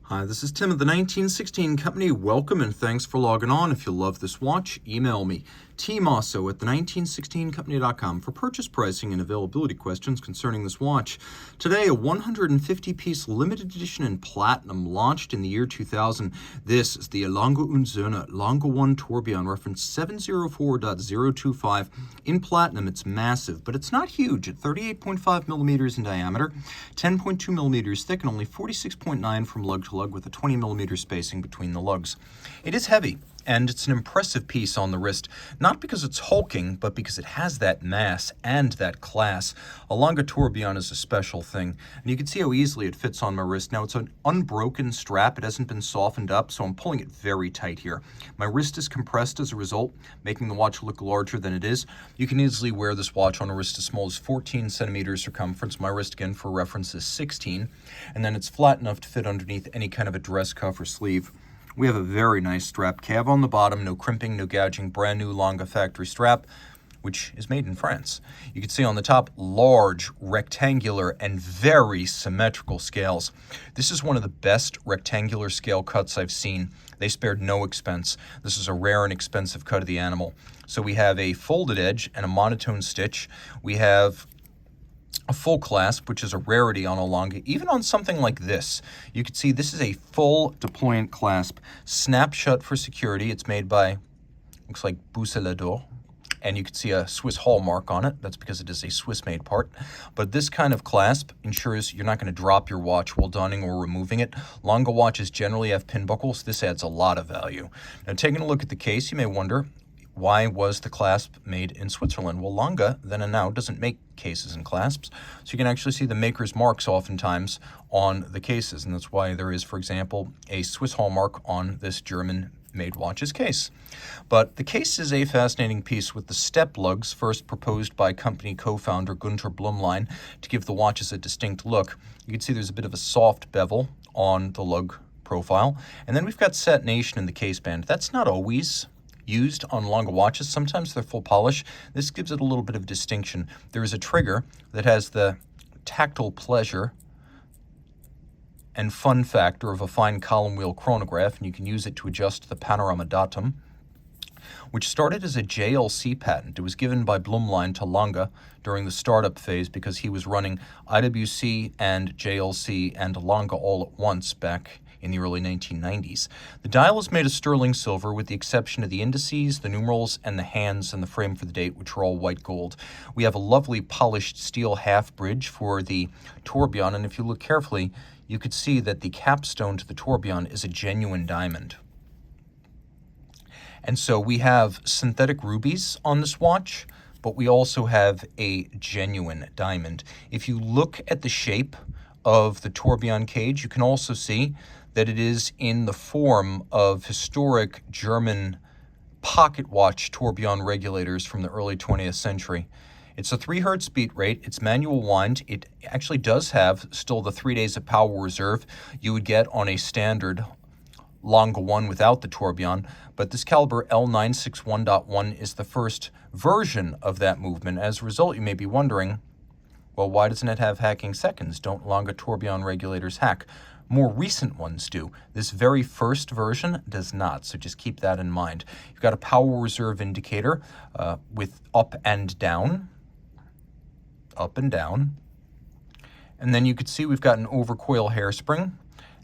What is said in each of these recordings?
Hi, this is Tim of the 1916 Company. Welcome and thanks for logging on. If you love this watch, email me, Team Mosso at the1916company.com for purchase pricing and availability questions concerning this watch. Today, a 150-piece limited edition in platinum launched in the year 2000. This is the Lange Sohne Lange 1 Tourbillon, reference 704.025. In platinum, it's massive, but it's not huge at 38.5 millimeters in diameter, 10.2 millimeters thick, and only 46.9 from lug to lug with a 20 millimeter spacing between the lugs. It is heavy, and it's an impressive piece on the wrist, not because it's hulking, but because it has that mass and that class. A Lange Tourbillon is a special thing, and you can see how easily it fits on my wrist. Now, it's an unbroken strap. It hasn't been softened up, so I'm pulling it very tight here. My wrist is compressed as a result, making the watch look larger than it is. You can easily wear this watch on a wrist as small as 14 centimeters circumference. My wrist, again, for reference, is 16, and then it's flat enough to fit underneath any kind of a dress cuff or sleeve. We have a very nice strap cav on the bottom, no crimping, no gouging, brand new Lange factory strap, which is made in France. You can see on the top, large, rectangular, and very symmetrical scales. This is one of the best rectangular scale cuts I've seen. They spared no expense. This is a rare and expensive cut of the animal. So we have a folded edge and a monotone stitch. We have a full clasp, which is a rarity on a Lange. Even on something like this, you can see this is a full deployant clasp. Snap shut for security. It's made by, looks like Bousselador, and you can see a Swiss hallmark on it. That's because it is a Swiss-made part. But this kind of clasp ensures you're not going to drop your watch while donning or removing it. Lange watches generally have pin buckles. This adds a lot of value. Now, taking a look at the case, you may wonder, why was the clasp made in Switzerland? Well, Lange, then and now, doesn't make cases and clasps, so you can actually see the maker's marks oftentimes on the cases, and that's why there is, for example, a Swiss hallmark on this German-made watch's case. But the case is a fascinating piece with the step lugs, first proposed by company co-founder Günter Blümlein to give the watches a distinct look. You can see there's a bit of a soft bevel on the lug profile, and then we've got satination in the case band. That's not always used on Lange watches. Sometimes they're full polish. This gives it a little bit of distinction. There is a trigger that has the tactile pleasure and fun factor of a fine column wheel chronograph, and you can use it to adjust the Panorama datum, which started as a JLC patent. It was given by Blümlein to Lange during the startup phase because he was running IWC and JLC and Lange all at once back in the early 1990s. The dial is made of sterling silver with the exception of the indices, the numerals, and the hands and the frame for the date, which are all white gold. We have a lovely polished steel half bridge for the tourbillon, and if you look carefully, you could see that the capstone to the tourbillon is a genuine diamond. And so we have synthetic rubies on this watch, but we also have a genuine diamond. If you look at the shape of the tourbillon cage, you can also see that it is in the form of historic German pocket watch tourbillon regulators from the early 20th century. It's a 3 hertz beat rate. It's manual wind. It actually does have still the 3 days of power reserve you would get on a standard Lange 1 without the tourbillon, but this caliber L961.1 is the first version of that movement. As a result, you may be wondering, well, why doesn't it have hacking seconds? Don't Lange tourbillon regulators hack? More recent ones do. This very first version does not, so just keep that in mind. You've got a power reserve indicator with up and down, and then you could see we've got an overcoil hairspring,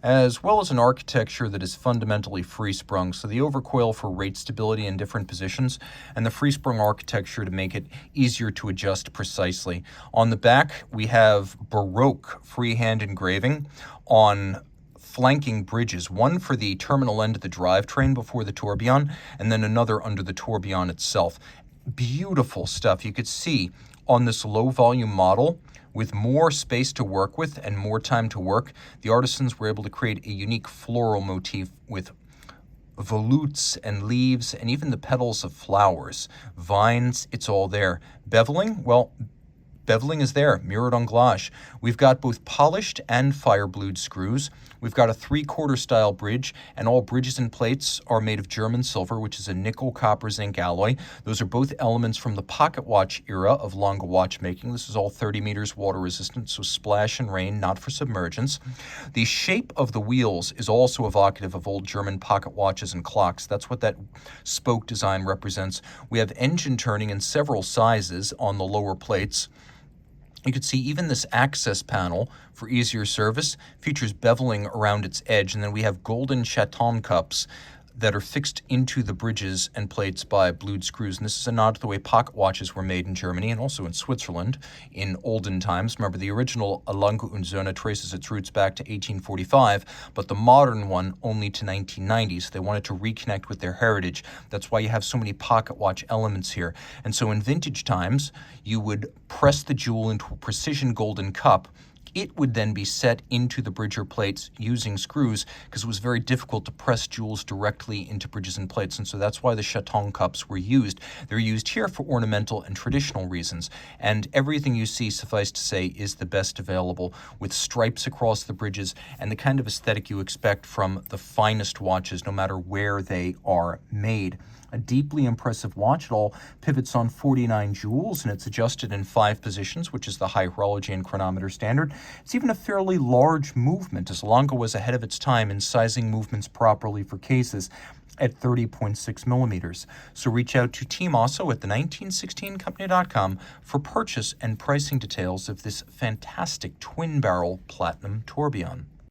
as well as an architecture that is fundamentally free-sprung. So the overcoil for rate stability in different positions, and the free-sprung architecture to make it easier to adjust precisely. On the back, we have Baroque freehand engraving on flanking bridges, one for the terminal end of the drivetrain before the tourbillon, and then another under the tourbillon itself. Beautiful stuff. You could see on this low-volume model, with more space to work with and more time to work, the artisans were able to create a unique floral motif with volutes and leaves and even the petals of flowers. Vines, it's all there. Beveling, well, Beveling is there, mirrored anglage. We've got both polished and fire-blued screws. We've got a 3/4 style bridge, and all bridges and plates are made of German silver, which is a nickel copper zinc alloy. Those are both elements from the pocket watch era of Lange watchmaking. This is all 30 meters water resistant, so splash and rain, not for submergence. The shape of the wheels is also evocative of old German pocket watches and clocks. That's what that spoke design represents. We have engine turning in several sizes on the lower plates. You can see even this access panel for easier service features beveling around its edge, and then we have golden chaton cups that are fixed into the bridges and plates by blued screws. And this is a nod to the way pocket watches were made in Germany and also in Switzerland in olden times. Remember, the original Lange Sohne traces its roots back to 1845, but the modern one only to 1990. So they wanted to reconnect with their heritage. That's why you have so many pocket watch elements here. And so in vintage times, you would press the jewel into a precision golden cup. It would then be set into the bridge or plates using screws, because it was very difficult to press jewels directly into bridges and plates, and so that's why the chaton cups were used. They're used here for ornamental and traditional reasons, and everything you see, suffice to say, is the best available, with stripes across the bridges and the kind of aesthetic you expect from the finest watches, no matter where they are made. A deeply impressive watch. It all pivots on 49 jewels, and it's adjusted in 5 positions, which is the high horology and chronometer standard. It's even a fairly large movement, as Lange was ahead of its time in sizing movements properly for cases at 30.6 millimeters. So reach out to Team Mosso at the1916company.com for purchase and pricing details of this fantastic twin-barrel platinum tourbillon.